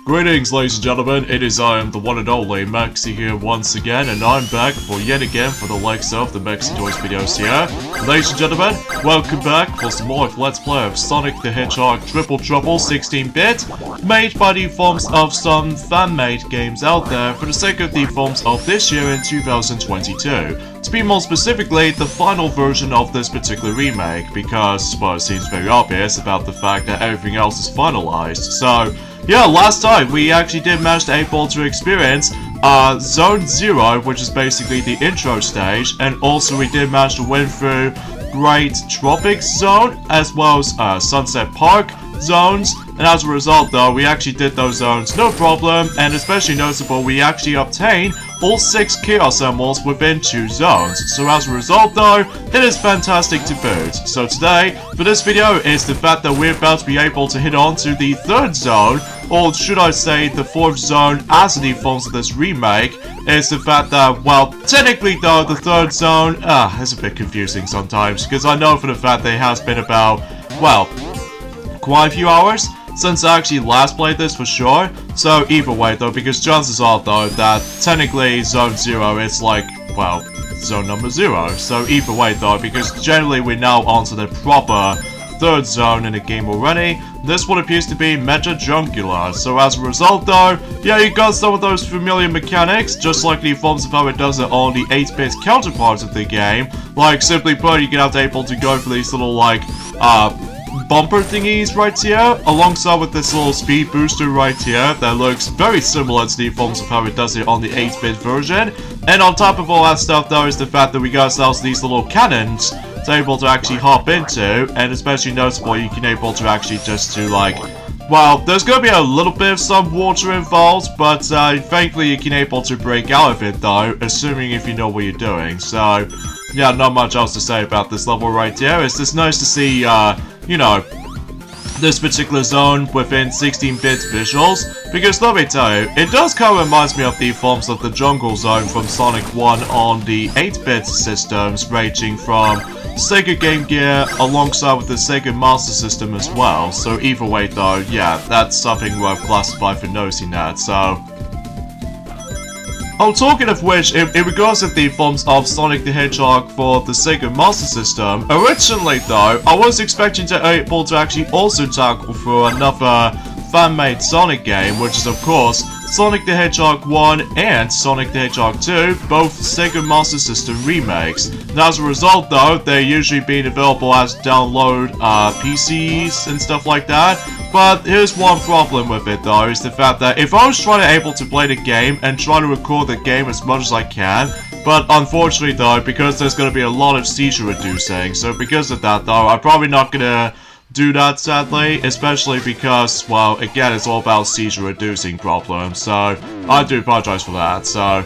Greetings, ladies and gentlemen, it is I am the one and only Maxi here once again, and I'm back for yet again for the likes of the Maxi Toys videos here. Ladies and gentlemen, welcome back for some more of Let's Play of Sonic the Hedgehog Triple Trouble 16-bit, made by the forms of some fan-made games out there for the sake of the forms of this year in 2022. To be more specifically, the final version of this particular remake, because, well, it seems very obvious about the fact that everything else is finalized. So, yeah, last time we actually did manage to experience Zone 0, which is basically the intro stage, and also we did manage to win through Great Tropics Zone, as well as Sunset Park zones, and as a result though, we actually did those zones no problem, and especially noticeable, we actually obtained all 6 Chaos Emeralds within 2 zones. So as a result though, it is fantastic to boot. So today, for this video, is the fact that we're about to be able to hit on to the 3rd zone, or should I say the 4th zone as the forms of this remake, is the fact that, well, technically though, the 3rd zone, is a bit confusing sometimes, because I know for the fact that it has been about, well, quite a few hours since I actually last played this for sure. So either way though, because chances are though that technically Zone 0 is like, well, Zone number 0. So either way though, because generally we're now onto the proper 3rd zone in the game already, this one appears to be Meta Junglira. So as a result though, yeah, you got some of those familiar mechanics, just like the forms of how it does it on the 8-bit counterparts of the game. Like, simply put, you get able to go for these little, like, bumper thingies right here, alongside with this little speed booster right here that looks very similar to the forms of how it does it on the 8-bit version. And on top of all that stuff though is the fact that we got ourselves these little cannons to able to actually hop into, and especially noticeable you can able to actually just to like, well, there's gonna be a little bit of some water involved, but thankfully you can able to break out of it though, assuming if you know what you're doing. So yeah, not much else to say about this level right here. It's just nice to see you know, this particular zone within 16-bit visuals, because let me tell you, it does kind of reminds me of the forms of the Jungle Zone from Sonic 1 on the 8-bit systems, ranging from Sega Game Gear alongside with the Sega Master System as well. So either way though, yeah, that's something worth classifying for noticing that, so. Oh, talking of which, in regards to the forms of Sonic the Hedgehog for the Sega Master System, originally though, I was expecting to be able to actually also tackle for another fan-made Sonic game, which is of course Sonic the Hedgehog 1 and Sonic the Hedgehog 2, both Sega Master System remakes. And as a result though, they're usually being available as download PCs and stuff like that. But here's one problem with it though, is the fact that if I was trying to able to play the game and try to record the game as much as I can, but unfortunately though, because there's going to be a lot of seizure reducing, so because of that though, I'm probably not going to do that sadly, especially because, well, again, it's all about seizure reducing problems, so I do apologize for that. So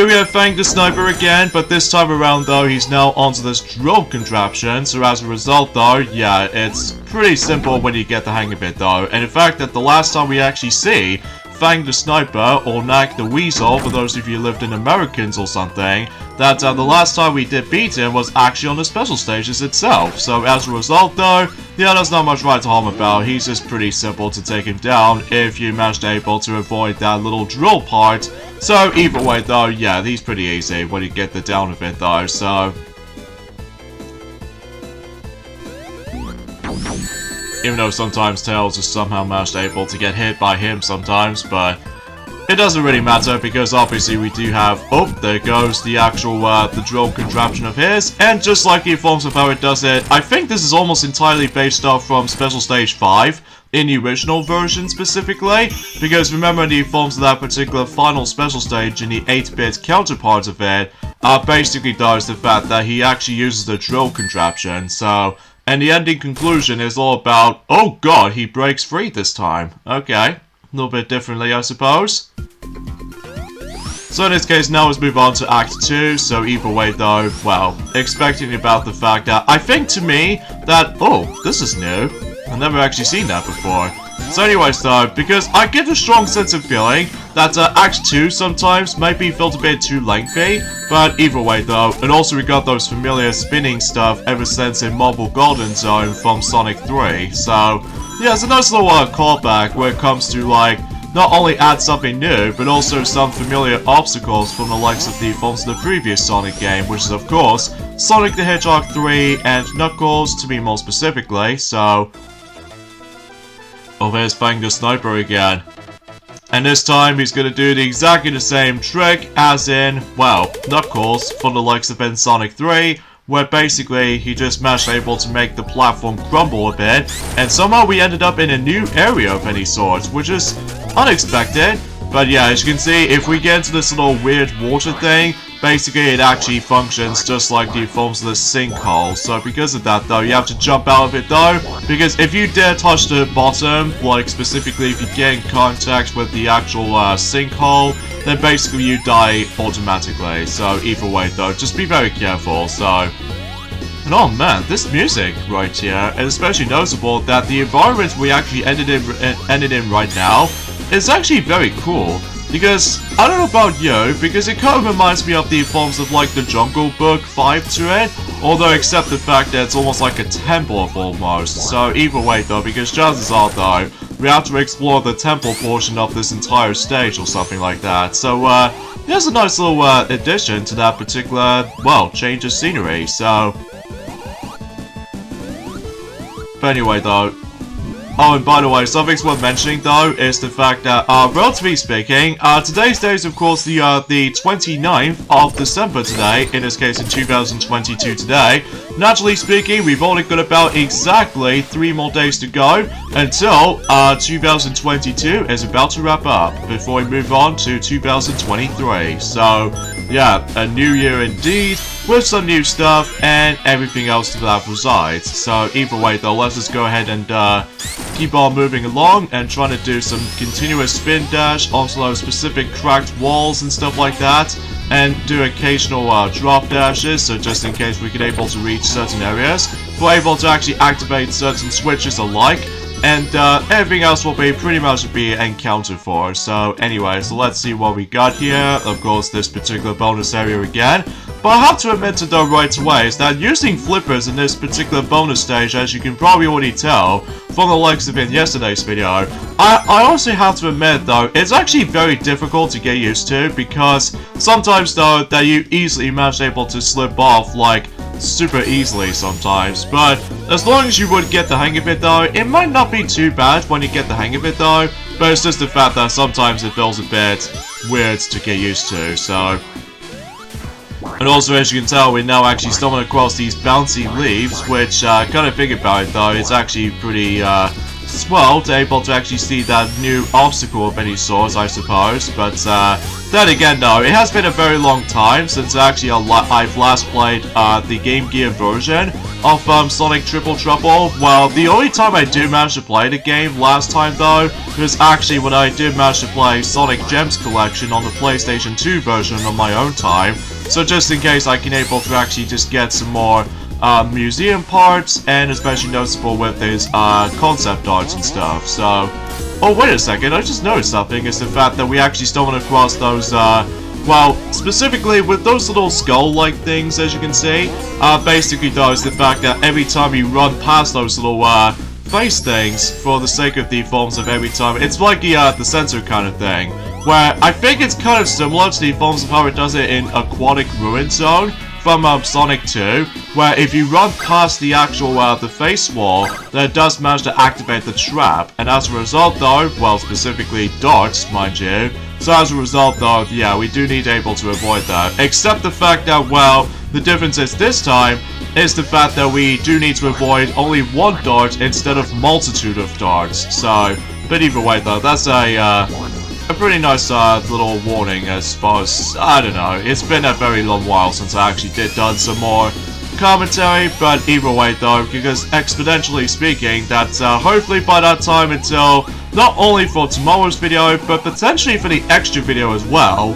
we have Fang the Sniper again, but this time around though, he's now onto this drill contraption, so as a result though, yeah, it's pretty simple when you get the hang of it though. And in fact, that the last time we actually see Fang the Sniper, or Knack the Weasel, for those of you who lived in Americans or something, that the last time we did beat him was actually on the special stages itself. So as a result though, yeah, there's not much right to harm about. He's just pretty simple to take him down if you manage to able to avoid that little drill part. So either way though, yeah, he's pretty easy when you get the down of it though, so. Even though sometimes Tails is somehow managed able to get hit by him sometimes, but it doesn't really matter because obviously we do have, oh, there goes the actual, the drill contraption of his, and just like the forms of how it does it, I think this is almost entirely based off from Special Stage 5, in the original version specifically, because remember the forms of that particular final special stage in the 8-bit counterpart of it, basically does the fact that he actually uses the drill contraption, so. And the ending conclusion is all about, oh god, he breaks free this time. Okay, a little bit differently, I suppose. So in this case, now let's move on to Act 2, so either way though, well, expecting about the fact that, I think to me, that, oh, this is new. I've never actually seen that before. So anyways though, because I get a strong sense of feeling that Act 2 sometimes might be felt a bit too lengthy, but either way though, and also we got those familiar spinning stuff ever since in Marble Golden Zone from Sonic 3, so yeah, it's a nice little callback where it comes to, like, not only add something new, but also some familiar obstacles from the likes of the forms of the previous Sonic game, which is, of course, Sonic the Hedgehog 3 and Knuckles, to be more specifically, so... Oh, there's Bang the Sniper again. And this time, he's gonna do exactly the same trick as in, well, Knuckles, for the likes of Sonic 3, where basically he just managed able to make the platform crumble a bit, and somehow we ended up in a new area of any sort, which is unexpected. But yeah, as you can see, if we get into this little weird water thing, basically it actually functions just like the forms of the sinkhole. So because of that though, you have to jump out of it though, because if you dare touch the bottom, like specifically if you get in contact with the actual sinkhole, then basically you die automatically. So either way though, just be very careful. So, and oh man, this music right here, and especially noticeable that the environment we actually ended in right now is actually very cool. Because, I don't know about you, because it kind of reminds me of the forms of like the Jungle Book vibe to it, although except the fact that it's almost like a temple almost. So either way though, because chances are though, we have to explore the temple portion of this entire stage or something like that. So there's a nice little addition to that particular, well, change of scenery, so... But anyway though, oh, and by the way, something's worth mentioning though is the fact that, relatively speaking, today's day is of course the 29th of December today, in this case in 2022 today. Naturally speaking, we've only got about exactly 3 more days to go until 2022 is about to wrap up before we move on to 2023. So, yeah, a new year indeed, with some new stuff and everything else to that resides. So either way though, let's just go ahead and keep on moving along and trying to do some continuous spin dash onto those specific cracked walls and stuff like that, and do occasional drop dashes, so just in case we get able to reach certain areas, we're able to actually activate certain switches alike, and everything else will be pretty much be encountered for. So anyway, so let's see what we got here. Of course, this particular bonus area again. But I have to admit to though right away is that using flippers in this particular bonus stage, as you can probably already tell from the likes of in yesterday's video, I honestly have to admit though, it's actually very difficult to get used to, because sometimes though that you easily manage able to slip off like super easily sometimes. But as long as you would get the hang of it though, it might not be too bad when you get the hang of it though, but it's just the fact that sometimes it feels a bit weird to get used to, so... And also, as you can tell, we're now actually stumbling across these bouncy leaves, which, kind of think about it though, it's actually pretty, swell to able to actually see that new obstacle of any sort, I suppose. But, then again though, it has been a very long time since actually I've last played, the Game Gear version of, Sonic Triple Trouble. Well, the only time I did manage to play the game last time though, was actually when I did manage to play Sonic Gems Collection on the PlayStation 2 version on my own time. So just in case I can able to actually just get some more museum parts, and especially noticeable with his concept arts and stuff. So, oh wait a second, I just noticed something, is the fact that we actually stumbled across those, well, specifically with those little skull-like things, as you can see, basically though is the fact that every time you run past those little face things, for the sake of the forms of every time, it's like the sensor kind of thing, where I think it's kind of similar to the forms of how it does it in Aquatic Ruin Zone from Sonic 2, where if you run past the actual the face wall, then it does manage to activate the trap, and as a result though, well, specifically darts, mind you, so as a result though, yeah, we do need able to avoid that, except the fact that, well, the difference is this time is the fact that we do need to avoid only one dart instead of multitude of darts. So, but either way though, that's a pretty nice little warning as far as, I don't know, it's been a very long while since I actually did done some more commentary, but either way though, because exponentially speaking, that hopefully by that time until, not only for tomorrow's video, but potentially for the extra video as well,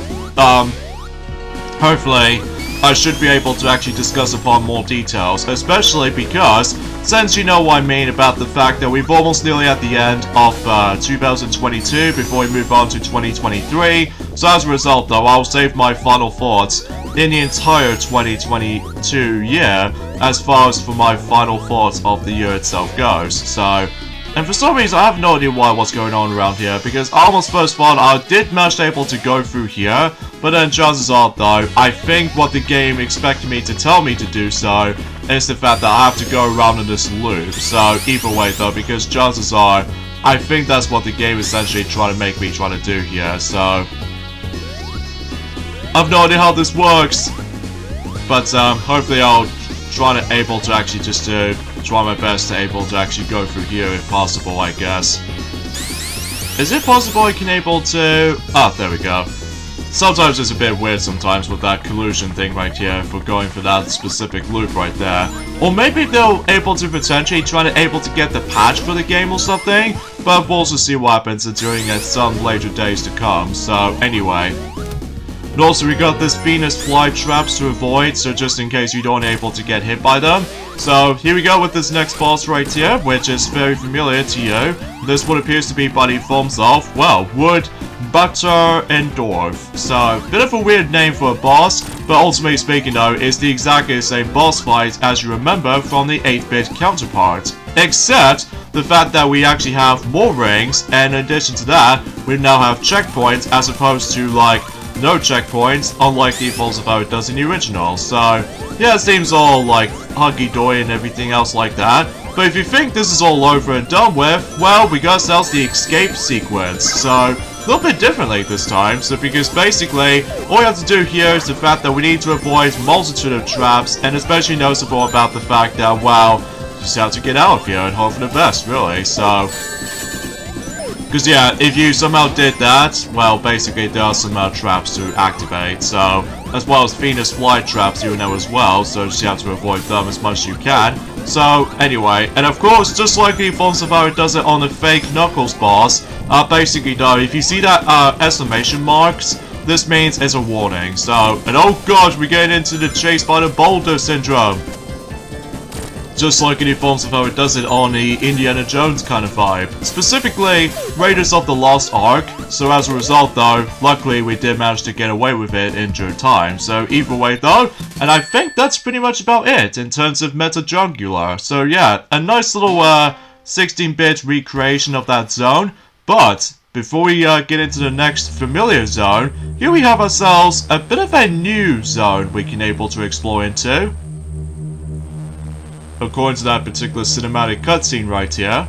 hopefully I should be able to actually discuss upon more details, especially because, since you know what I mean about the fact that we've almost nearly at the end of 2022 before we move on to 2023, so as a result though, I'll save my final thoughts in the entire 2022 year, as far as for my final thoughts of the year itself goes. So, And for some reason, I have no idea what's going on around here, because I almost first thought I did manage able to go through here, but then chances are, though, I think what the game expected me to tell me to do so is the fact that I have to go around in this loop. So, either way, though, because chances are, I think that's what the game is essentially trying to make me try to do here, so... I have no idea how this works, but hopefully I'll try to able to actually just try my best to able to actually go through here if possible, I guess. Is it possible I can able to... Ah, there we go. Sometimes it's a bit weird sometimes with that collusion thing right here for going for that specific loop right there. Or maybe they're able to potentially try to able to get the patch for the game or something, but we'll also see what happens during some later days to come, so anyway. And also we got this Venus fly traps to avoid, so just in case you don't able to get hit by them. So here we go with this next boss right here, which is very familiar to you. This what appears to be by the forms of, well, wood, butter, and dwarf. So, bit of a weird name for a boss, but ultimately speaking though, it's the exactly the same boss fight as you remember from the 8-bit counterpart. Except the fact that we actually have more rings, and in addition to that, we now have checkpoints as opposed to like no checkpoints, unlike the defaults of how it does in the original. So, yeah, it seems all like huggy-dory and everything else like that. But if you think this is all over and done with, well, we got ourselves the escape sequence. So, a little bit differently this time. So, because basically, all you have to do here is the fact that we need to avoid multitude of traps, and especially noticeable about the fact that, well, you just have to get out of here and hope for the best, really. So, because yeah, if you somehow did that, well, basically there are some traps to activate, so, as well as Venus fly traps you know as well, so just you have to avoid them as much as you can. So, anyway, and of course, just like the forms of how it does it on the fake Knuckles boss, basically though, if you see that exclamation marks, this means it's a warning, so, and oh gosh, we're getting into the chase by the boulder syndrome. Just like in the forms of how it does it on the Indiana Jones kind of vibe. Specifically, Raiders of the Lost Ark, so as a result though, luckily we did manage to get away with it in due time. So either way though, and I think that's pretty much about it in terms of Meta Junglira. So yeah, a nice little 16-bit recreation of that zone, but before we get into the next familiar zone, here we have ourselves a bit of a new zone we can able to explore into. According to that particular cinematic cutscene right here.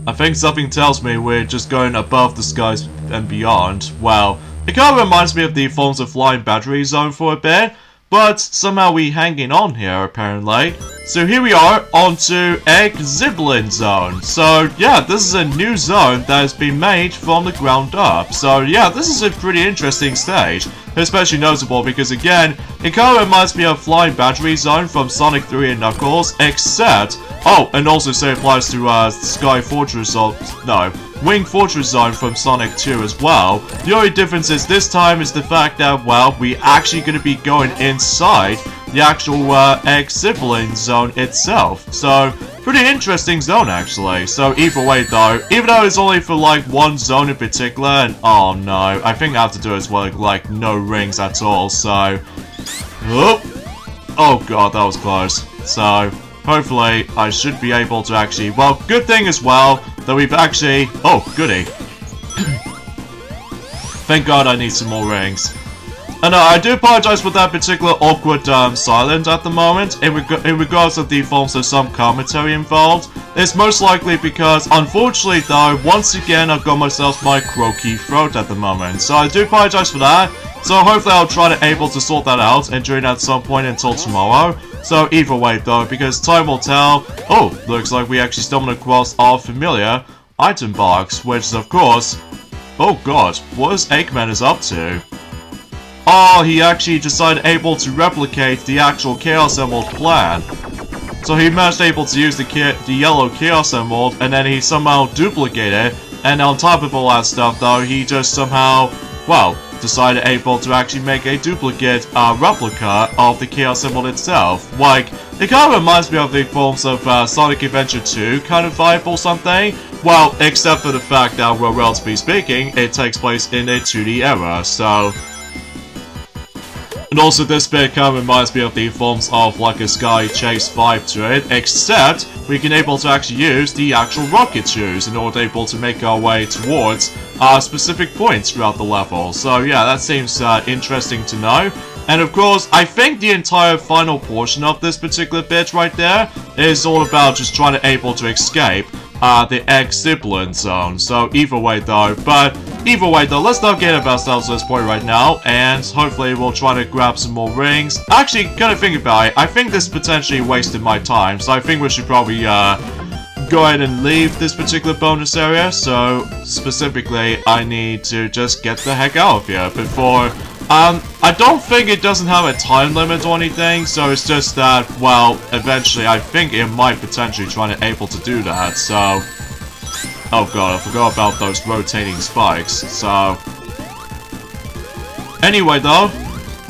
I think something tells me we're just going above the skies and beyond. Well, it kind of reminds me of the Forms of Flying Battery zone for a bit, but somehow we hanging on here apparently. So here we are onto Zeppelin zone. So yeah, this is a new zone that has been made from the ground up. So yeah, this is a pretty interesting stage. Especially notable because again, it kind of reminds me of Flying Battery Zone from Sonic 3 and Knuckles, except, oh, and also so it applies to Sky Fortress Zone, no, Wing Fortress Zone from Sonic 2 as well. The only difference is this time is the fact that, well, we actually going to be going inside the actual Zeppelin zone itself. So, pretty interesting zone actually. So either way though, even though it's only for like one zone in particular, and oh no, I think I have to do it as well, like no rings at all, so... Oh god, that was close. So, hopefully I should be able to actually, well, good thing as well, that we've actually, oh goody. Thank god I need some more rings. And I do apologize for that particular awkward silence at the moment in regards to the forms of some commentary involved. It's most likely because, unfortunately though, once again I've got myself my croaky throat at the moment. So I do apologize for that. So hopefully I'll try to able to sort that out and during at some point until tomorrow. So either way though, because time will tell. Oh, looks like we actually stumbled across our familiar item box, which is of course, oh god, what is Eggman is up to? Oh, he actually decided able to replicate the actual Chaos Emerald plan. So he managed able to use the yellow Chaos Emerald, and then he somehow duplicated it, and on top of all that stuff though, he just somehow, well, decided able to actually make a duplicate replica of the Chaos Emerald itself. Like, it kind of reminds me of the forms of Sonic Adventure 2 kind of vibe or something. Well, except for the fact that, well, relatively speaking, it takes place in a 2D era, so... And also this bit kind of reminds me of the forms of like a Sky Chase vibe to it, except we can able to actually use the actual rocket shoes in order able to make our way towards specific points throughout the level. So yeah, that seems interesting to know. And of course, I think the entire final portion of this particular bit right there is all about just trying to able to escape the Zeppelin zone. So either way though, let's not get ourselves to this point right now, and hopefully we'll try to grab some more rings. Actually, kind of think about it, I think this potentially wasted my time, so I think we should probably go ahead and leave this particular bonus area. So specifically, I need to just get the heck out of here before... I don't think it doesn't have a time limit or anything, so it's just that, well, eventually I think it might potentially try to able to do that, so... Oh god, I forgot about those rotating spikes, so... Anyway though,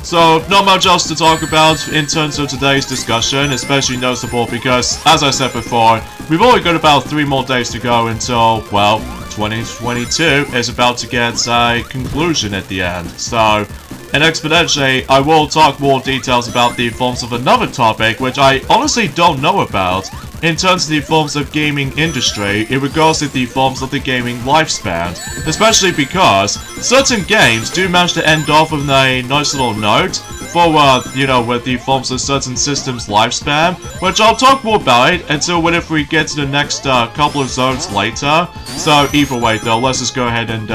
so not much else to talk about in terms of today's discussion, especially noticeable because, as I said before, we've only got about 3 more days to go until, well, 2022 is about to get a conclusion at the end, so... And exponentially, I will talk more details about the forms of another topic, which I honestly don't know about, in terms of the forms of gaming industry, in regards to the forms of the gaming lifespan. Especially because certain games do manage to end off with a nice little note for, you know, with the forms of certain systems lifespan, which I'll talk more about it until if we get to the next couple of zones later. So either way though, let's just go ahead and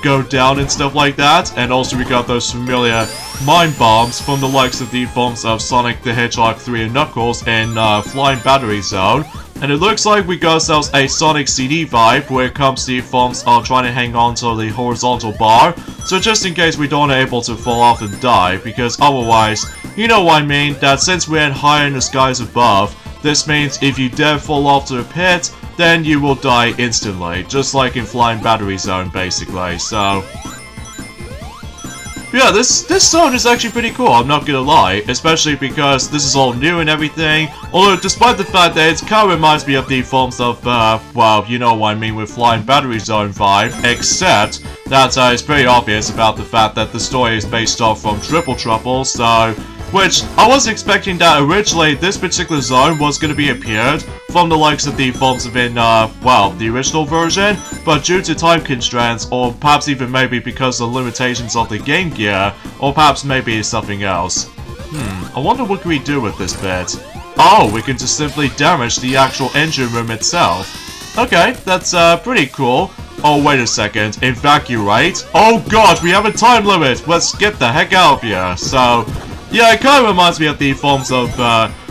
go down and stuff like that. And also we got those familiar mine bombs from the likes of the forms of Sonic the Hedgehog 3 and Knuckles in Flying Battery Zone. And it looks like we got ourselves a Sonic CD vibe where it comes to the forms of trying to hang on to the horizontal bar. So just in case we don't able to fall off and die, because otherwise, you know what I mean, that since we're higher in the skies above, this means if you dare fall off to a pit, then you will die instantly, just like in Flying Battery Zone, basically, so... Yeah, this zone is actually pretty cool, I'm not gonna lie, especially because this is all new and everything, although despite the fact that it kind of reminds me of the forms of, well, you know what I mean with Flying Battery Zone vibe, except that it's very obvious about the fact that the story is based off from Triple Trouble, so... Which, I was expecting that originally this particular zone was going to be appeared from the likes of the forms of in, well, the original version, but due to time constraints, or perhaps even maybe because of the limitations of the Game Gear, or perhaps maybe something else. I wonder what can we do with this bit. Oh, we can just simply damage the actual engine room itself. Okay, that's, pretty cool. Oh, wait a second, evacuate? Oh god, we have a time limit! Let's get the heck out of here, so... Yeah, it kind of reminds me of the forms of,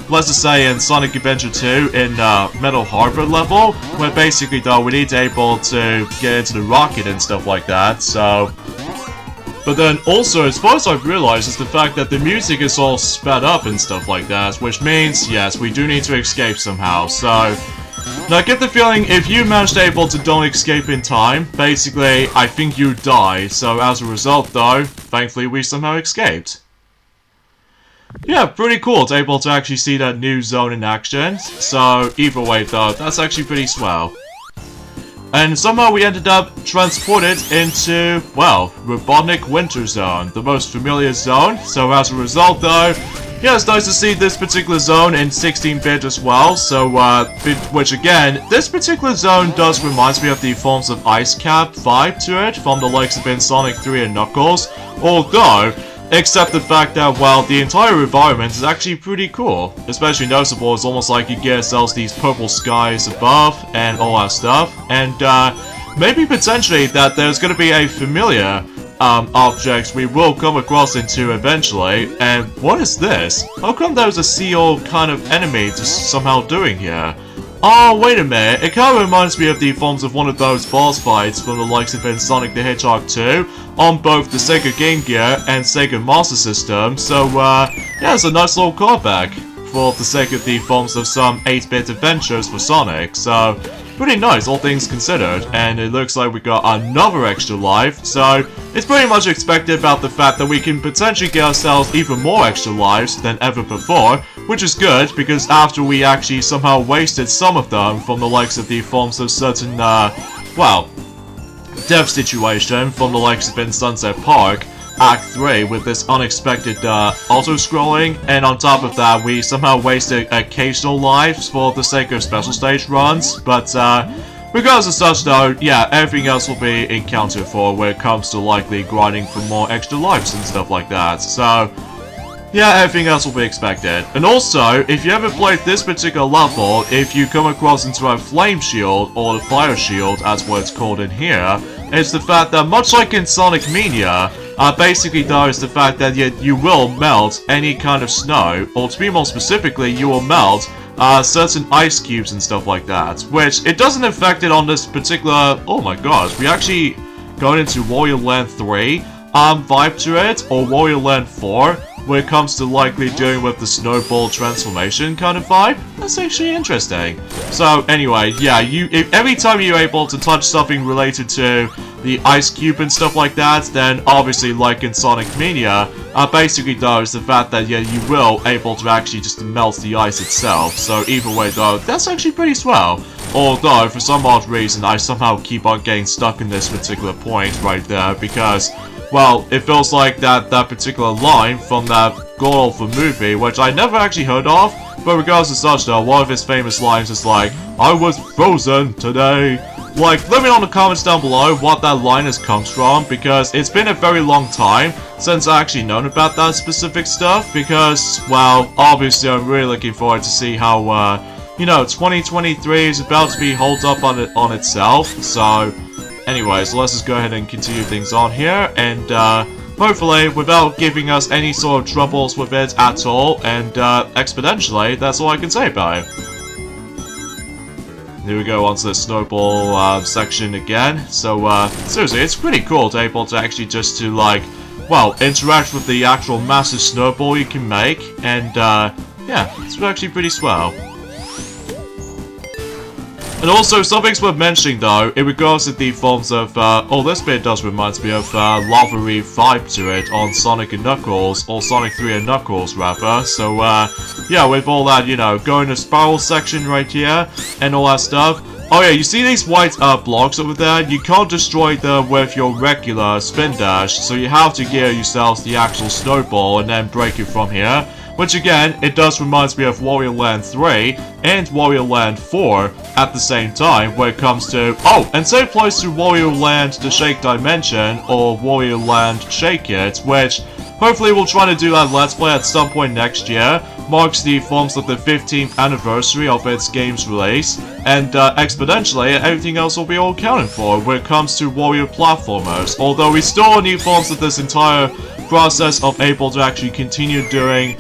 let's just say in Sonic Adventure 2 in Metal Harbor level, where basically though we need to able to get into the rocket and stuff like that, so... But then also, as far as I've realized, is the fact that the music is all sped up and stuff like that, which means, yes, we do need to escape somehow, so... Now I get the feeling if you manage to able to don't escape in time, basically, I think you die, so as a result though, thankfully we somehow escaped. Yeah, pretty cool to able to actually see that new zone in action. So, either way though, that's actually pretty swell. And somehow we ended up transported into, well, Robotnik Winter Zone, the most familiar zone. So as a result though, yeah, it's nice to see this particular zone in 16-bit as well. So, which again, this particular zone does remind me of the forms of Ice Cap vibe to it from the likes of in Sonic 3 and Knuckles. Although, except the fact that, well, the entire environment is actually pretty cool. Especially noticeable, it's almost like you get yourselves these purple skies above and all that stuff. And maybe potentially that there's going to be a familiar object we will come across into eventually. And what is this? How come there's a seal kind of enemy just somehow doing here? Oh, wait a minute, it kind of reminds me of the forms of one of those boss fights from the likes of in Sonic the Hedgehog 2 on both the Sega Game Gear and Sega Master System, so, yeah, it's a nice little callback for the sake of the forms of some 8-bit adventures for Sonic, so, pretty nice, all things considered, and it looks like we got another extra life, so, it's pretty much expected about the fact that we can potentially get ourselves even more extra lives than ever before, which is good, because after we actually somehow wasted some of them from the likes of the forms of certain, well, death situation from the likes of in Sunset Park, Act 3 with this unexpected auto-scrolling, and on top of that, we somehow wasted occasional lives for the sake of special stage runs, but regardless of such though, yeah, everything else will be accounted for when it comes to likely grinding for more extra lives and stuff like that, so yeah, everything else will be expected. And also, if you ever played this particular level, if you come across into a flame shield, or the fire shield, as what it's called in here, it's the fact that much like in Sonic Mania, basically though is the fact that you will melt any kind of snow, or to be more specifically, you will melt certain ice cubes and stuff like that, which it doesn't affect it on this particular, oh my gosh, we actually going into Warrior Land 3 vibe to it, or Warrior Land 4, when it comes to likely doing with the snowball transformation kind of vibe. That's actually interesting. So anyway, yeah, every time you're able to touch something related to the ice cube and stuff like that, then obviously like in Sonic Mania, basically though is the fact that yeah, you will able to actually just melt the ice itself. So either way though, that's actually pretty swell. Although for some odd reason I somehow keep on getting stuck in this particular point right there because, well, it feels like that particular line from that god-awful movie, which I never actually heard of, but regardless of such though, one of his famous lines is like, I was frozen today. Like, let me know in the comments down below what that line has comes from, because it's been a very long time since I actually known about that specific stuff, because, well, obviously I'm really looking forward to see how, you know, 2023 is about to be holed up on itself, so anyways, let's just go ahead and continue things on here, and hopefully without giving us any sort of troubles with it at all, and exponentially, that's all I can say about it. Here we go onto the snowball section again. So seriously, it's pretty cool to be able to actually just to like, well, interact with the actual massive snowball you can make, and yeah, it's actually pretty swell. And also, something's worth mentioning though, in regards to the forms of, oh, this bit does remind me of lava-y vibe to it on Sonic and Knuckles, or Sonic 3 and Knuckles rather, so yeah, with all that, you know, going to spiral section right here, and all that stuff. Oh yeah, you see these white blocks over there? You can't destroy them with your regular spin dash, so you have to gear yourselves the actual snowball and then break it from here. Which again, it does remind me of Warrior Land 3 and Warrior Land 4 at the same time when it comes to... Oh, and same applies to Warrior Land The Shake Dimension or Warrior Land Shake It, which hopefully we'll try to do that Let's Play at some point next year. Marks the forms of the 15th anniversary of its game's release, and exponentially everything else will be all accounted for when it comes to Warrior platformers, although we still need forms of this entire process of able to actually continue doing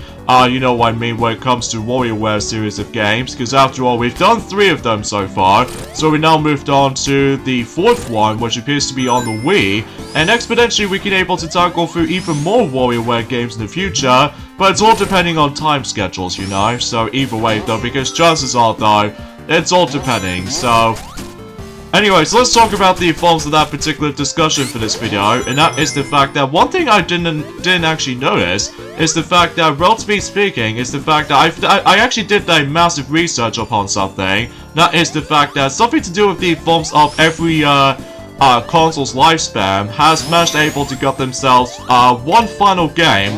you know what I mean when it comes to WarioWare series of games, because after all, we've done 3 of them so far, so we now moved on to the 4th one, which appears to be on the Wii, and exponentially we can able to tackle through even more WarioWare games in the future, but it's all depending on time schedules, you know, so either way though, because chances are though, it's all depending, so... Anyways, let's talk about the forms of that particular discussion for this video, and that is the fact that one thing I didn't actually notice is the fact that, relatively speaking, is the fact that I actually did a massive research upon something. That is the fact that something to do with the forms of every console's lifespan has managed able to get themselves one final game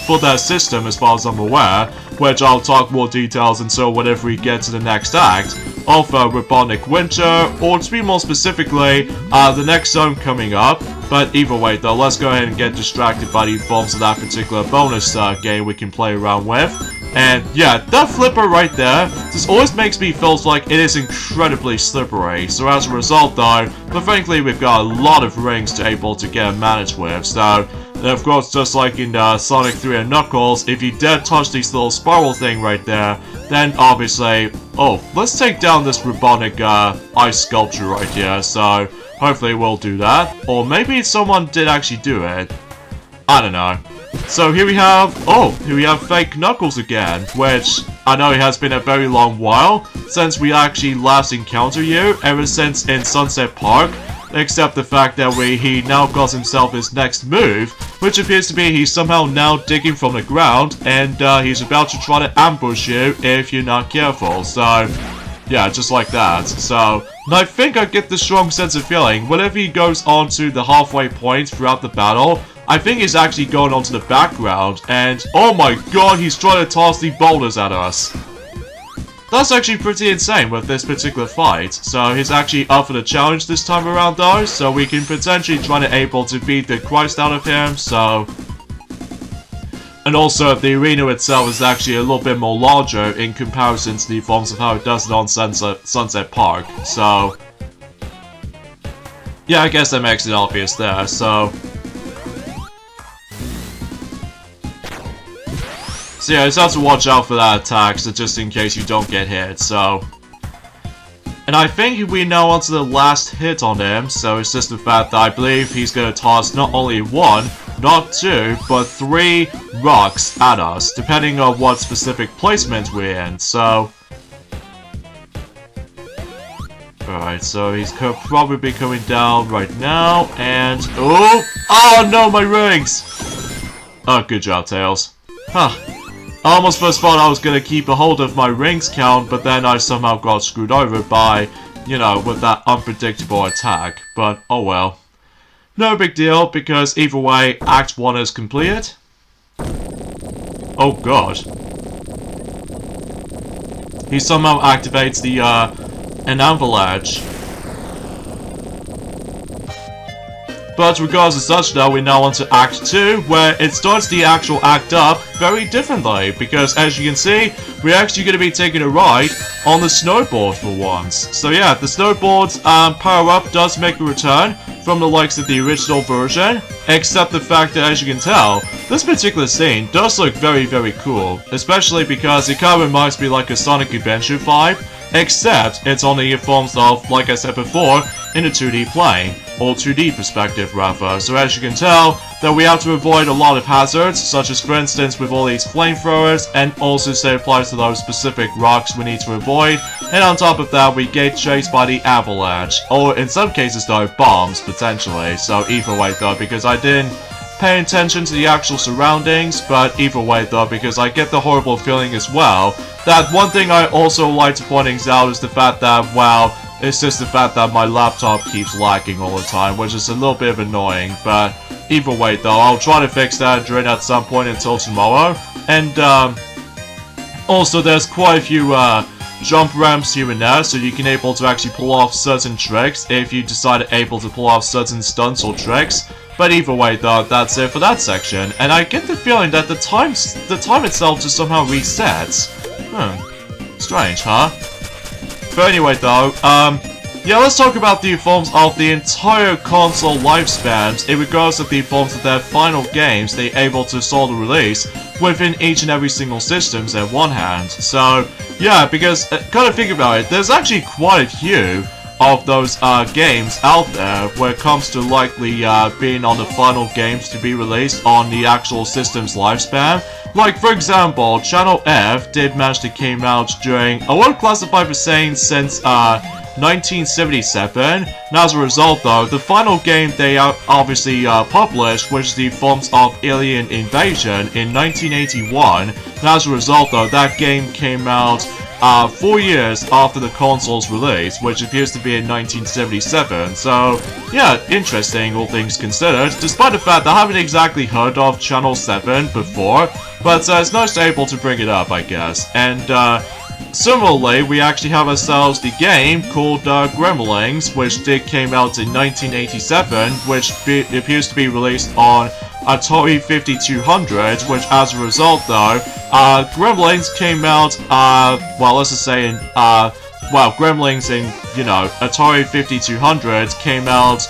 for their system, as far as I'm aware, which I'll talk more details until whenever we get to the next act of Robotnik Winter, or to be more specifically, the next zone coming up. But either way though, let's go ahead and get distracted by the forms of that particular bonus game we can play around with. And yeah, that flipper right there just always makes me feel like it is incredibly slippery. So as a result though, but frankly we've got a lot of rings to able to get managed with. So, and of course, just like in Sonic 3 and Knuckles, if you dare touch this little spiral thing right there, then obviously... Oh, let's take down this Robotnik ice sculpture right here, so hopefully we'll do that. Or maybe someone did actually do it. I don't know. So here we have... Oh, here we have Fake Knuckles again, which I know it has been a very long while since we actually last encountered you, ever since in Sunset Park. Except the fact that he now calls himself his next move, which appears to be he's somehow now digging from the ground, and he's about to try to ambush you if you're not careful. So, yeah, just like that. So, and I think I get the strong sense of feeling, whenever he goes on to the halfway point throughout the battle, I think he's actually going onto the background, and oh my god, he's trying to toss the boulders at us. That's actually pretty insane with this particular fight. So he's actually up for the challenge this time around though, so we can potentially try to able to beat the Christ out of him, so... And also, the arena itself is actually a little bit more larger in comparison to the forms of how it does it on Sunset Park, so... Yeah, I guess that makes it obvious there, so... So yeah, you just have to watch out for that attack, so just in case you don't get hit, so... And I think we know onto the last hit on him, so it's just the fact that I believe he's gonna toss not only one, not two, but 3 rocks at us, depending on what specific placement we're in, so... Alright, so he's probably be coming down right now, and... Oh! Oh no, my rings! Oh, good job, Tails. Huh. I almost first thought I was gonna keep a hold of my rings count, but then I somehow got screwed over by, you know, with that unpredictable attack. But, oh well. No big deal, because either way, Act 1 is completed. Oh god. He somehow activates the, an avalanche. But regardless of such though, we're now on to Act 2, where it starts the actual act up very differently, because as you can see, we're actually going to be taking a ride on the snowboard for once. So yeah, the snowboard's power-up does make a return from the likes of the original version, except the fact that, as you can tell, this particular scene does look very, very cool, especially because it kind of reminds me like a Sonic Adventure vibe, except it's on the forms of, like I said before, in a 2D plane, or 2D perspective rather. So as you can tell, that we have to avoid a lot of hazards, such as for instance with all these flamethrowers, and also say applies to those specific rocks we need to avoid, and on top of that we get chased by the avalanche, or in some cases though, bombs potentially. So either way though, because I didn't pay attention to the actual surroundings, but either way though, because I get the horrible feeling as well, that one thing I also like to point out is the fact that, well, it's just the fact that my laptop keeps lagging all the time, which is a little bit annoying, but either way though, I'll try to fix that during at some point until tomorrow. And also there's quite a few jump ramps here and there, so you can able to actually pull off certain tricks if you decide able to pull off certain stunts or tricks. But either way though, that's it for that section, and I get the feeling that the time itself just somehow resets. Strange, huh? But anyway though, yeah, let's talk about the forms of the entire console lifespans in regards to the forms of their final games they able to sort of release within each and every single systems at one hand. So, yeah, because, kind of think about it, there's actually quite a few of those games out there where it comes to likely being on the final games to be released on the actual system's lifespan. Like, for example, Channel F did manage to came out during, I won't classify for saying since 1977, and as a result though, the final game they obviously published, which is the forms of Alien Invasion in 1981, and as a result though, that game came out 4 years after the console's release, which appears to be in 1977, so yeah, interesting all things considered, despite the fact that I haven't exactly heard of Channel 7 before, but it's nice to be able to bring it up, I guess. And similarly, we actually have ourselves the game called Gremlins, which came out in 1987, which appears to be released on Atari 5200, which as a result though, Gremlins came out, well, let's just say in, well, Gremlins in, you know, Atari 5200 came out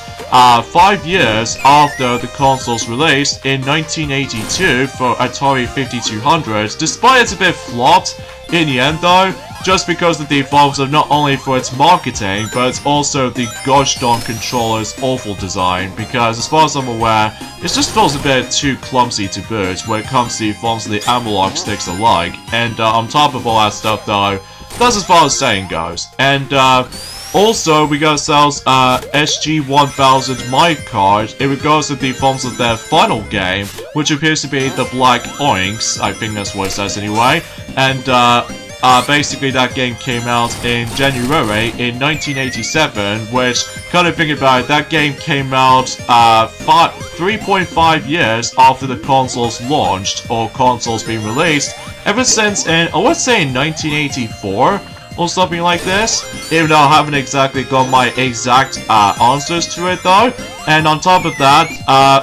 5 years after the console's release in 1982 for Atari 5200, despite it's a bit flopped in the end though, just because of the faults of not only for its marketing, but it's also the gosh darn controller's awful design, because as far as I'm aware, it just feels a bit too clumsy to boot when it comes to the forms of the analog sticks alike, and on top of all that stuff though, that's as far as saying goes. And also, we got ourselves SG-1000 mic card in regards to the forms of their final game, which appears to be the Black Oinks, I think that's what it says anyway, and basically that game came out in January in 1987, which, kind of thinking about it, that game came out 3.5 years after the consoles launched, or consoles being released, ever since in, I would say in 1984, or something like this, even though I haven't exactly got my exact answers to it though. And on top of that,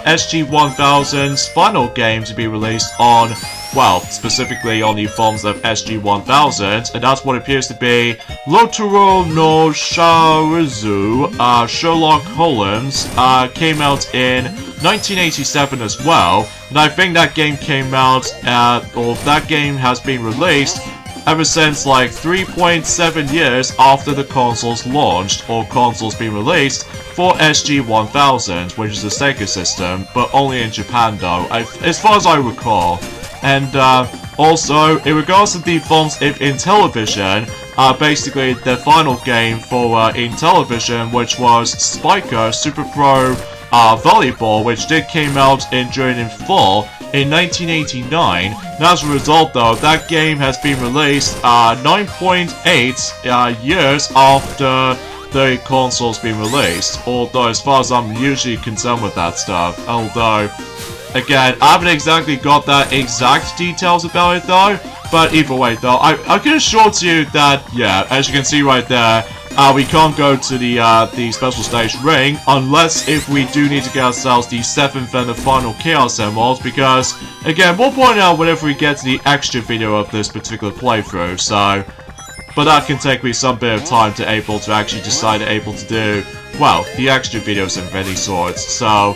SG-1000's final game to be released on, well, specifically on the forms of SG-1000, and that's what appears to be Lotaro no Sharizu, Sherlock Holmes, came out in 1987 as well, and I think that game came out, or that game has been released ever since like 3.7 years after the consoles launched, or consoles being released, for SG-1000, which is a Sega system, but only in Japan though, as far as I recall. And also, in regards to the forms of Intellivision, basically the final game for Intellivision, which was Spiker Super Pro Volleyball, which did came out during in fall in 1989. And as a result though, that game has been released 9.8 years after the console's been released. Although as far as I'm usually concerned with that stuff, although again, I haven't exactly got that exact details about it though, but either way though, I can assure to you that, yeah, as you can see right there, we can't go to the special stage ring unless if we do need to get ourselves the 7th and the final Chaos Emeralds, because, again, we'll point out whenever we get to the extra video of this particular playthrough, so, but that can take me some bit of time to actually decide to do, well, the extra videos of any sorts, so.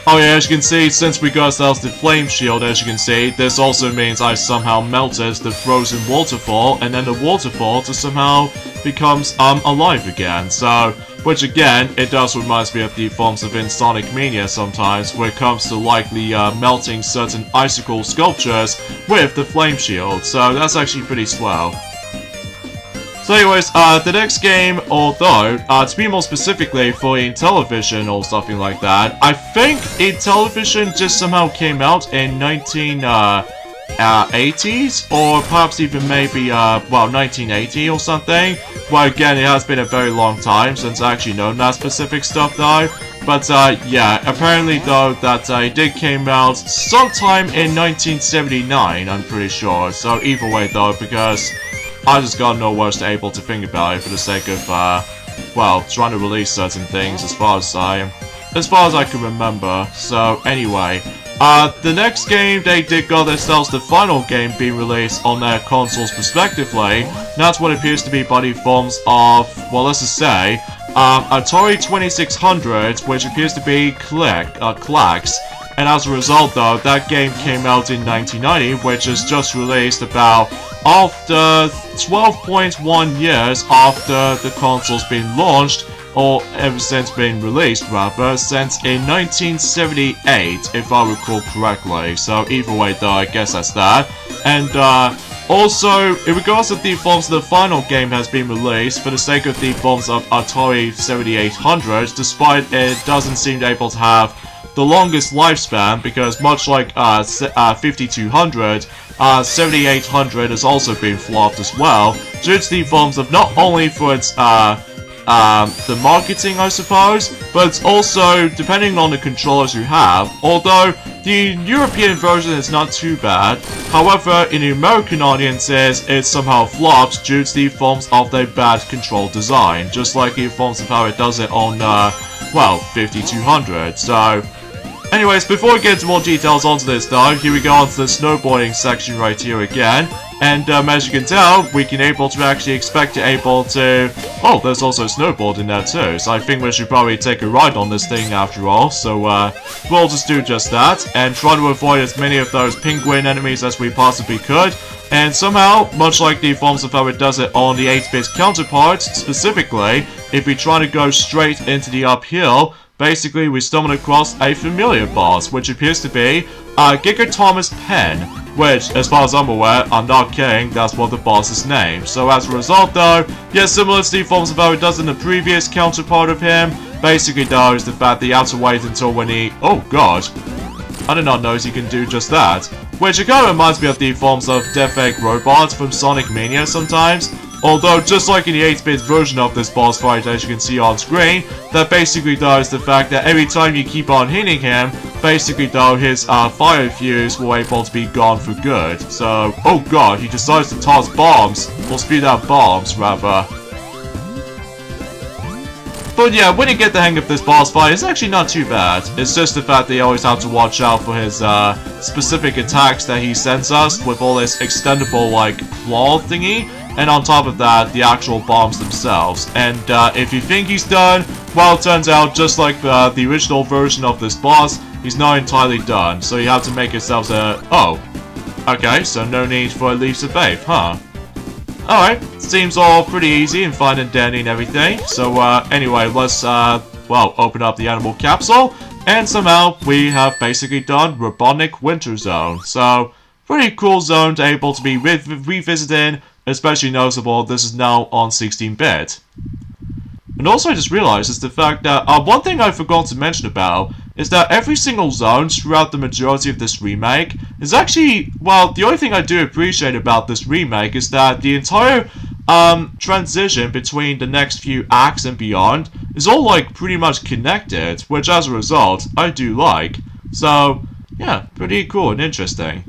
Oh yeah, as you can see, since we got ourselves the Flame Shield, as you can see, this also means I somehow melted the frozen waterfall, and then the waterfall just somehow becomes alive again. So, which again, it does remind me of the forms of in Sonic Mania sometimes, when it comes to likely melting certain icicle sculptures with the Flame Shield. So that's actually pretty swell. So anyways, the next game, although, to be more specifically for Intellivision or something like that, I think Intellivision just somehow came out in 1980s, or perhaps even maybe, well, 1980 or something. Well, again, it has been a very long time since I actually known that specific stuff though. But, yeah, apparently though, that it did came out sometime in 1979, I'm pretty sure. So either way though, because I just got no words able to think about it for the sake of, well, trying to release certain things as far as I can remember. So anyway, the next game they did got themselves the final game being released on their consoles respectively. That's what appears to be by the forms of, well, let's just say, Atari 2600, which appears to be Klax. And as a result though, that game came out in 1990, which is just released about after 12.1 years after the console's been launched, or ever since being released rather, since in 1978 if I recall correctly. So either way though, I guess that's that. And also, in regards to the forms of the final game has been released for the sake of the forms of Atari 7800, despite it doesn't seem able to have the longest lifespan, because much like 5200, 7800 has also been flopped as well, due to the forms of not only for its the marketing, I suppose, but it's also depending on the controllers you have, although the European version is not too bad. However, in the American audiences, it somehow flops due to the forms of their bad control design, just like the forms of how it does it on, well, 5200, so. Anyways, before we get into more details onto this though, here we go onto the snowboarding section right here again. And as you can tell, we can actually expect to oh, there's also a snowboard in there too, so I think we should probably take a ride on this thing after all. So we'll just do just that, and try to avoid as many of those penguin enemies as we possibly could. And somehow, much like the forms of how it does it on the 8-bit counterparts, specifically, if we try to go straight into the uphill, basically, we stumbled across a familiar boss, which appears to be Giga Thomas Penn, which, as far as I'm aware, I'm not kidding, that's what the boss is named. So as a result though, yes, similar to the forms of how it does in the previous counterpart of him, basically though is the fact that you have to wait until when he, oh god, I did not know he can do just that. which it kind of reminds me of the forms of Death Egg robots from Sonic Mania sometimes. Although, just like in the 8-bit version of this boss fight, as you can see on screen, that basically does the fact that every time you keep on hitting him, basically though, his fire fuse will able to be gone for good. So, oh god, he decides to toss bombs, or speed out bombs, rather. But yeah, when you get the hang of this boss fight, it's actually not too bad. It's just the fact that you always have to watch out for his specific attacks that he sends us with all this extendable, like, claw thingy. And on top of that, the actual bombs themselves. And if you think he's done, well, it turns out, just like the original version of this boss, he's not entirely done. So you have to make yourselves a... Oh. Okay, so no need for leaps of faith, huh? Alright, seems all pretty easy and fine and dandy and everything. So anyway, let's, well, open up the animal capsule. And somehow we have basically done Robotnik Winter Zone. So, pretty cool zone to able to be revisited. Especially noticeable, this is now on 16-bit. And also I just realized is the fact that, one thing I forgot to mention about, is that every single zone throughout the majority of this remake is actually, well, the only thing I do appreciate about this remake is that the entire, transition between the next few acts and beyond is all, like, pretty much connected, which as a result, I do like. So, yeah, pretty cool and interesting.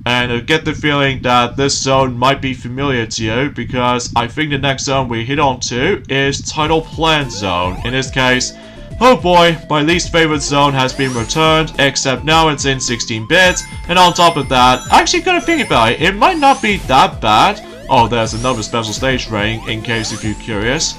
And I get the feeling that this zone might be familiar to you because I think the next zone we hit on to is Tidal Plant Zone. In this case, oh boy, my least favorite zone has been returned, except now it's in 16-bit, and on top of that, actually kind of think about it, it might not be that bad. Oh, there's another special stage ring, in case if you're curious.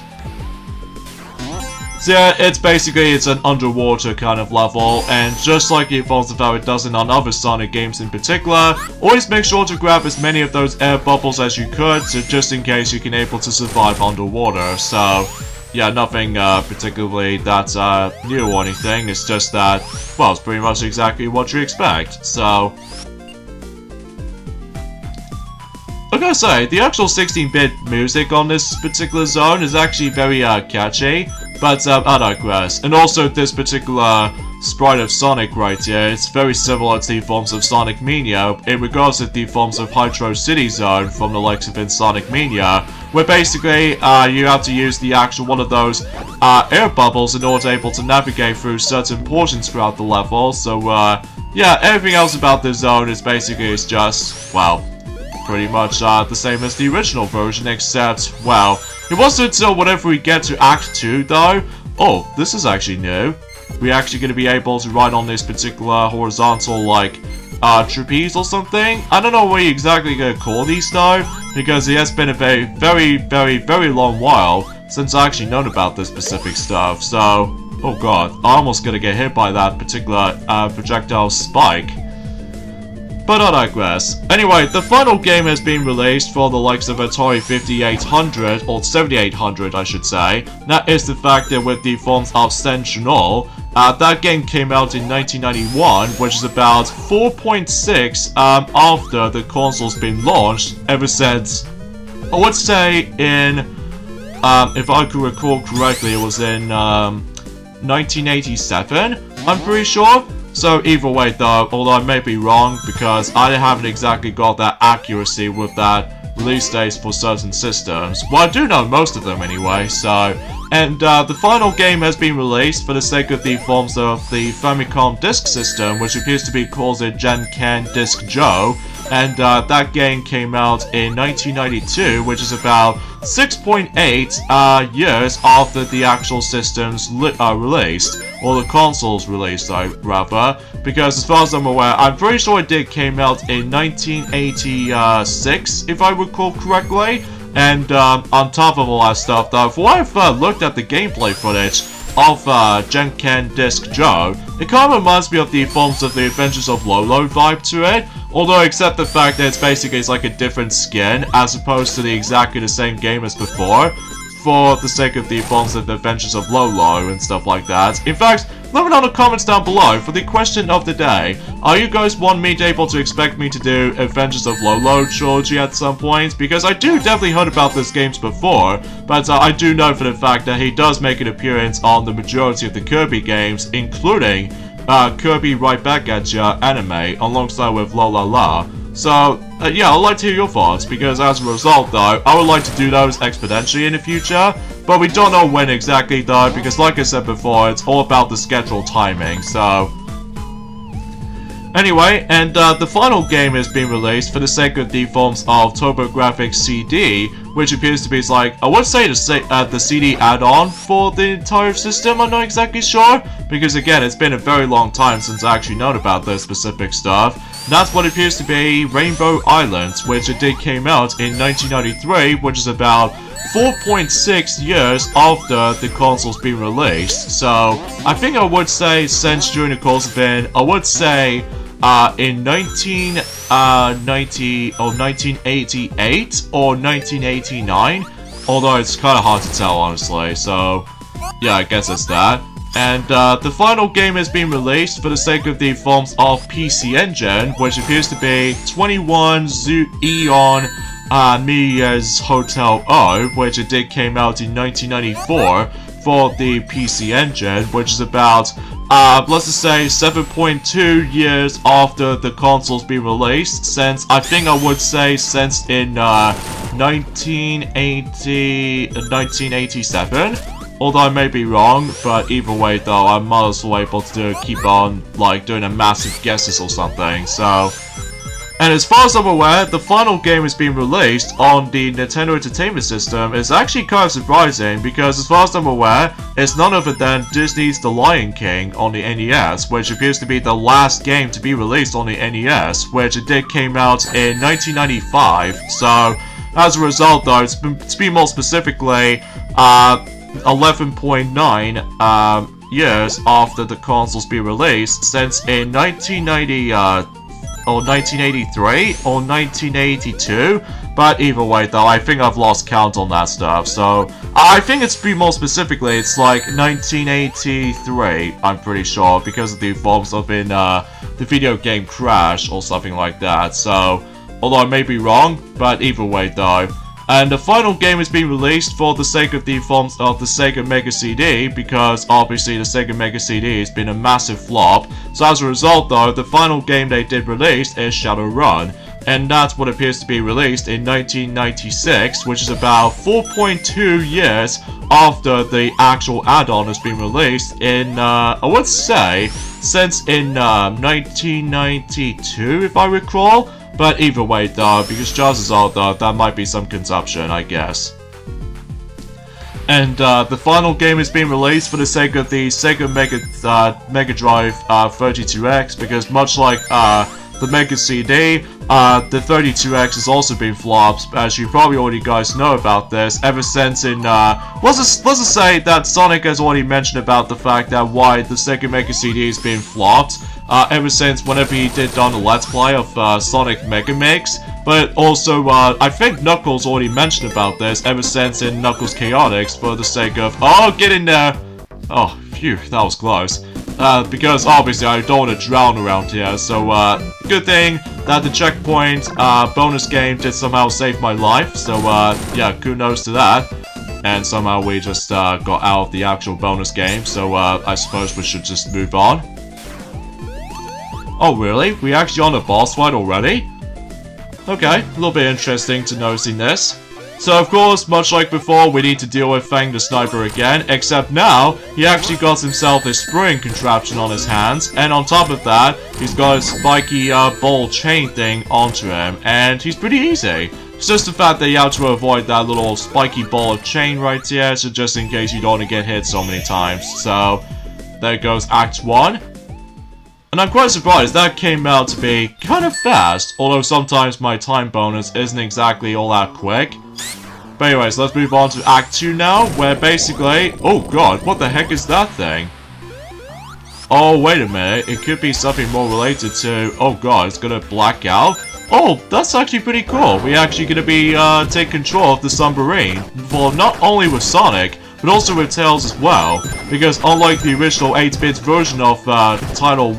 So yeah, it's an underwater kind of level, and just like it falls how it does in on other Sonic games in particular, always make sure to grab as many of those air bubbles as you could, so just in case you can able to survive underwater. So yeah, nothing particularly that's new or anything, it's just that, well, it's pretty much exactly what you expect. So I gotta say, the actual 16-bit music on this particular zone is actually very catchy, but I digress. And also this particular sprite of Sonic right here, it's very similar to the forms of Sonic Mania in regards to the forms of Hydro City Zone from the likes of in Sonic Mania, where basically you have to use the actual one of those air bubbles in order to able to navigate through certain portions throughout the level. So yeah, everything else about this zone is basically is just, well, pretty much the same as the original version, except, well, it wasn't until whenever we get to Act 2, though. Oh, this is actually new. We're actually going to be able to ride on this particular horizontal, like, trapeze or something. I don't know what you're exactly going to call these, though, because it has been a very long while since I actually known about this specific stuff. So, oh god, I'm almost going to get hit by that particular projectile spike. But I digress. Anyway, the final game has been released for the likes of Atari 5800, or 7800 I should say. That is the fact that with the forms of Sentinel, that game came out in 1991, which is about 4.6 after the console's been launched, ever since, I would say in, if I could recall correctly, it was in 1987, I'm pretty sure. So either way though, although I may be wrong because I haven't exactly got that accuracy with that release dates for certain systems. Well, I do know most of them anyway, so... And the final game has been released for the sake of the forms of the Famicom Disk System, which appears to be called the Gen-Can Disk Joe. And that game came out in 1992, which is about 6.8 years after the actual system's released, or the console's released, rather, because as far as I'm aware, I'm pretty sure it came out in 1986, if I recall correctly. And on top of all that stuff, though, for what I've looked at the gameplay footage of Gen-Can Disk Joe, it kind of reminds me of the forms of the Adventures of Lolo vibe to it, although except the fact that it's basically like a different skin as opposed to the exactly the same game as before, for the sake of the forms of the Adventures of Lolo and stuff like that. In fact, let me know in the comments down below for the question of the day. Are you guys want me to able to expect me to do Adventures of Lolo trilogy at some point? Because I do definitely heard about these games before, but I do know for the fact that he does make an appearance on the majority of the Kirby games, including Kirby Right Back at Ya anime alongside with La La La. So, yeah, I'd like to hear your thoughts, because as a result, though, I would like to do those exponentially in the future, but we don't know when exactly, though, because like I said before, it's all about the schedule timing, so... Anyway, and the final game is being released for the sake of the forms of TurboGrafx CD, which appears to be like, I would say the CD add-on for the entire system, I'm not exactly sure, because again, it's been a very long time since I actually known about this specific stuff. And that's what appears to be Rainbow Islands, which it did came out in 1993, which is about 4.6 years after the console's been released. So, I think I would say since during the course of it, I would say in 1990 or 1988 or 1989, although it's kind of hard to tell honestly, so yeah, I guess it's that. And the final game is being released for the sake of the forms of PC Engine, which appears to be 21 Eon Miya's Hotel O, which it did came out in 1994 for the PC Engine, which is about let's just say 7.2 years after the console's been released, since I think I would say since in 1987, although I may be wrong, but either way though, I'm might as well able to keep on like doing a massive guesses or something, so... And as far as I'm aware, the final game is being released on the Nintendo Entertainment System is actually kind of surprising, because as far as I'm aware, it's none other than Disney's The Lion King on the NES, which appears to be the last game to be released on the NES, which it did came out in 1995. So, as a result though, to be more specifically, 11.9 years after the console's been released, since in 1990, or 1983 or 1982, but either way though, I think I've lost count on that stuff, so I think it's be more specifically, it's like 1983, I'm pretty sure, because of the forms of in the video game Crash or something like that, so although I may be wrong, but either way though. And the final game is being released for the sake of the forms of the Sega Mega CD, because obviously the Sega Mega CD has been a massive flop. So as a result though, the final game they did release is Shadowrun. And that's what appears to be released in 1996, which is about 4.2 years after the actual add-on has been released in, I would say, since in 1992 if I recall. But either way though, because chances are though, that might be some consumption, I guess. And the final game is being released for the sake of the Sega Mega Drive 32X, because much like the Mega CD, the 32X has also been flopped, as you probably already guys know about this, ever since in, let's just say that Sonic has already mentioned about the fact that why the Sega Mega CD has been flopped, ever since whenever he did on the Let's Play of Sonic Mega Mix, but also, I think Knuckles already mentioned about this ever since in Knuckles Chaotix for the sake of, oh, get in there! Oh, phew, that was close. Because obviously I don't want to drown around here, so good thing that the checkpoint bonus game did somehow save my life, so yeah, kudos to that. And somehow we just got out of the actual bonus game, so I suppose we should just move on. Oh really? We actually on the boss fight already? Okay, a little bit interesting to noticing this. So of course, much like before, we need to deal with Fang the Sniper again, except now, he actually got himself a spring contraption on his hands, and on top of that, he's got a spiky ball chain thing onto him, and he's pretty easy. It's just the fact that you have to avoid that little spiky ball of chain right here, so just in case you don't want to get hit so many times. So, there goes Act 1. And I'm quite surprised that came out to be kind of fast, although sometimes my time bonus isn't exactly all that quick. But anyways, let's move on to Act 2 now, where basically... Oh god, what the heck is that thing? Oh, wait a minute, it could be something more related to... Oh god, it's gonna black out? Oh, that's actually pretty cool. We're actually gonna be take control of the submarine. Well, not only with Sonic, but also with Tails as well, because unlike the original 8-bit version of Tidal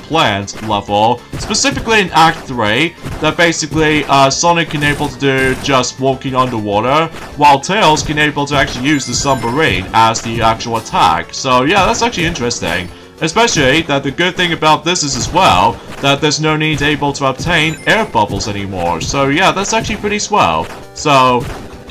Plant level, specifically in Act 3, that basically Sonic can able to do just walking underwater, while Tails can able to actually use the submarine as the actual attack. So yeah, that's actually interesting. Especially that the good thing about this is as well that there's no need able to obtain air bubbles anymore. So yeah, that's actually pretty swell. So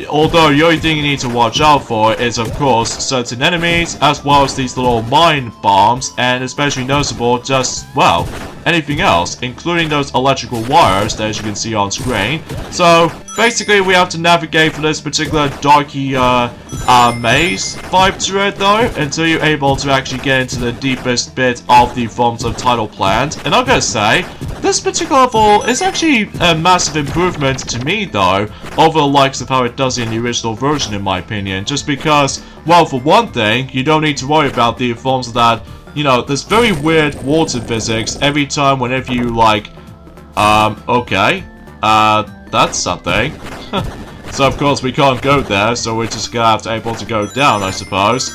although the only thing you need to watch out for is of course certain enemies as well as these little mine bombs, and especially noticeable just, well, anything else, including those electrical wires that as you can see on screen. So basically we have to navigate for this particular darky maze vibe to it though, until you're able to actually get into the deepest bit of the forms of Tidal plant. And I'm gonna say, this particular level is actually a massive improvement to me though, over the likes of how it does in the original version in my opinion, just because, well, for one thing, you don't need to worry about the forms of that, you know, this very weird water physics every time whenever you like, okay, that's something. So of course we can't go there, so we're just gonna have to able to go down, I suppose.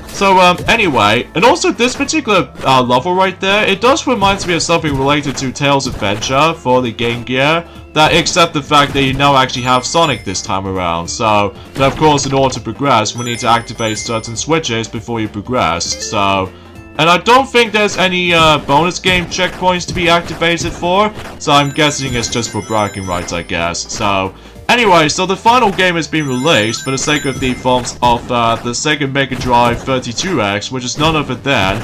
So, anyway, and also this particular level right there, it does remind me of something related to Tails Adventure for the Game Gear, that except the fact that you now actually have Sonic this time around. So, but of course, in order to progress, we need to activate certain switches before you progress. So, and I don't think there's any bonus game checkpoints to be activated for, so I'm guessing it's just for bragging rights, I guess. So, anyway, so the final game has been released for the sake of the forms of the Sega Mega Drive 32X, which is none other than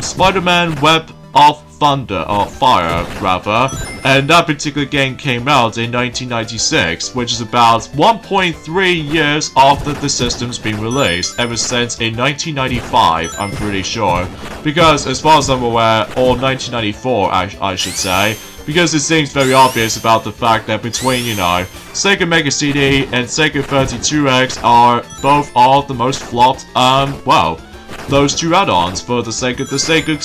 Spider-Man Web of Thunder, or Fire, rather, and that particular game came out in 1996, which is about 1.3 years after the system's been released, ever since in 1995, I'm pretty sure, because as far as I'm aware, or 1994, I should say, because it seems very obvious about the fact that between, you know, Sega Mega CD and Sega 32X are both all the most flopped, well, those two add-ons for the sake of the Sega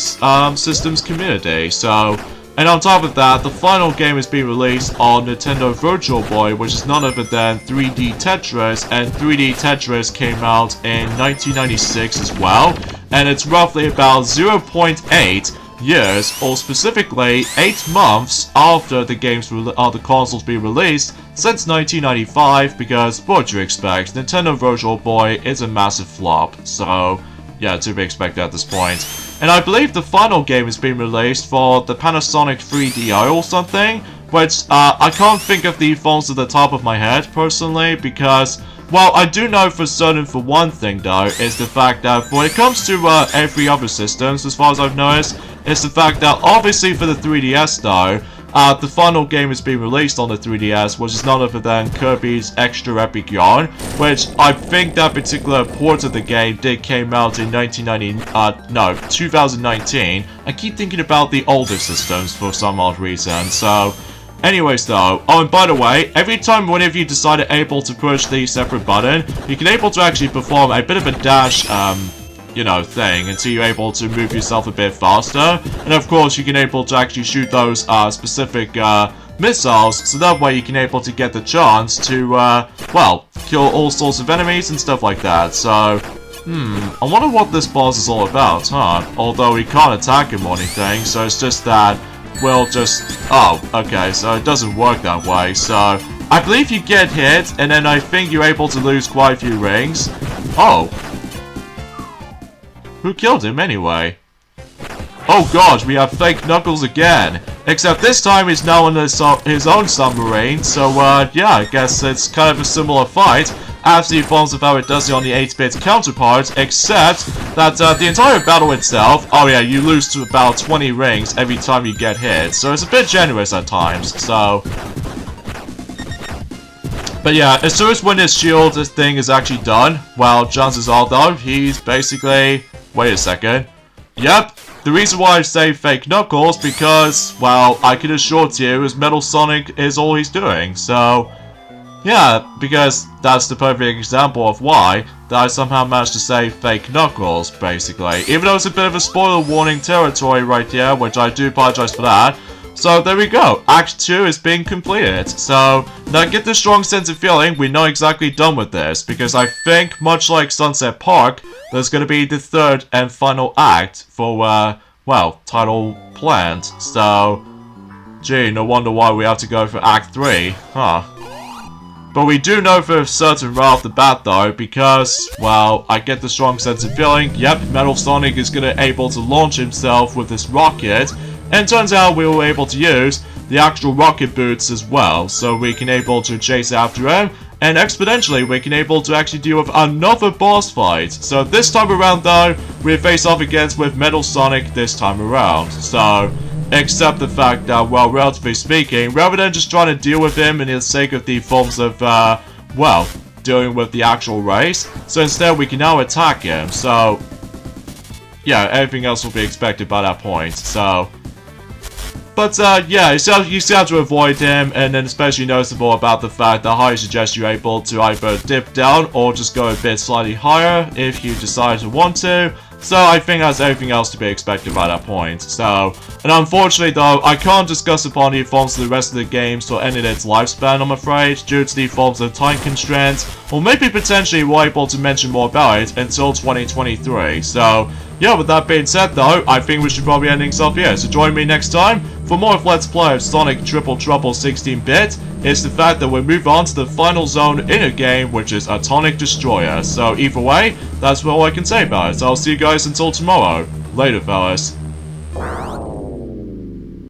systems community. So, and on top of that, the final game is being released on Nintendo Virtual Boy, which is none other than 3D Tetris, and 3D Tetris came out in 1996 as well, and it's roughly about 0.8 years, or specifically 8 months after the the consoles be released since 1995, because what do you expect, Nintendo Virtual Boy is a massive flop, so yeah, to be expected at this point. And I believe the final game is being released for the Panasonic 3DO or something, which I can't think of the phones at the top of my head personally, because, well, I do know for certain for one thing though, is the fact that when it comes to every other systems, as far as I've noticed, is the fact that obviously for the 3DS though, the final game is being released on the 3DS, which is none other than Kirby's Extra Epic Yarn, which I think that particular port of the game did came out in 2019. I keep thinking about the older systems for some odd reason, so anyways though, oh, and by the way, every time whenever you decide able to push the separate button, you can able to actually perform a bit of a dash, you know, thing, until you're able to move yourself a bit faster, and of course you can able to actually shoot those specific missiles, so that way you can able to get the chance to well, kill all sorts of enemies and stuff like that. So I wonder what this boss is all about, huh? Although we can't attack him or anything, so it's just that we'll just, oh, okay, so it doesn't work that way. So I believe you get hit, and then I think you're able to lose quite a few rings. Oh, who killed him anyway? Oh god, we have fake Knuckles again. Except this time he's now on his own submarine, so yeah, I guess it's kind of a similar fight as the forms of how it does it on the 8-bit counterpart, except that the entire battle itself, oh yeah, you lose to about 20 rings every time you get hit, so it's a bit generous at times, so. But yeah, as soon as when his shield thing is actually done, well, chances are though, he's basically, wait a second, yep, the reason why I say fake Knuckles, because, well, I can assure you, is Metal Sonic is all he's doing, so, yeah, because that's the perfect example of why that I somehow managed to say fake Knuckles, basically, even though it's a bit of a spoiler warning territory right here, which I do apologize for that. So there we go, Act 2 is being completed, so now get this strong sense of feeling we're not exactly done with this, because I think, much like Sunset Park, there's going to be the third and final act for, well, Tidal Plant, so, gee, no wonder why we have to go for Act 3, huh. But we do know for certain right off the bat though, because, well, I get the strong sense of feeling, yep, Metal Sonic is gonna able to launch himself with this rocket, and turns out we were able to use the actual rocket boots as well, so we can able to chase after him, and exponentially we can able to actually deal with another boss fight. So this time around though, we face off against with Metal Sonic this time around. So, except the fact that, well, relatively speaking, rather than just trying to deal with him in the sake of the forms of, well, dealing with the actual race, so instead we can now attack him. So, yeah, everything else will be expected by that point. So, but, yeah, you still have to avoid him, and then especially noticeable about the fact that I suggest you're able to either dip down or just go a bit slightly higher if you decide to want to. So I think that's everything else to be expected by that point. So, and unfortunately though, I can't discuss upon the forms of the rest of the games till ending its lifespan, I'm afraid, due to the forms of time constraints, or maybe potentially we're able to mention more about it until 2023. So, yeah, with that being said though, I think we should probably end things off here. So join me next time for more of Let's Play of Sonic Triple Trouble 16-bit. It's the fact that we move on to the final zone in a game, which is Atomic Destroyer. So either way, that's all I can say about it. So I'll see you guys until tomorrow. Later, fellas.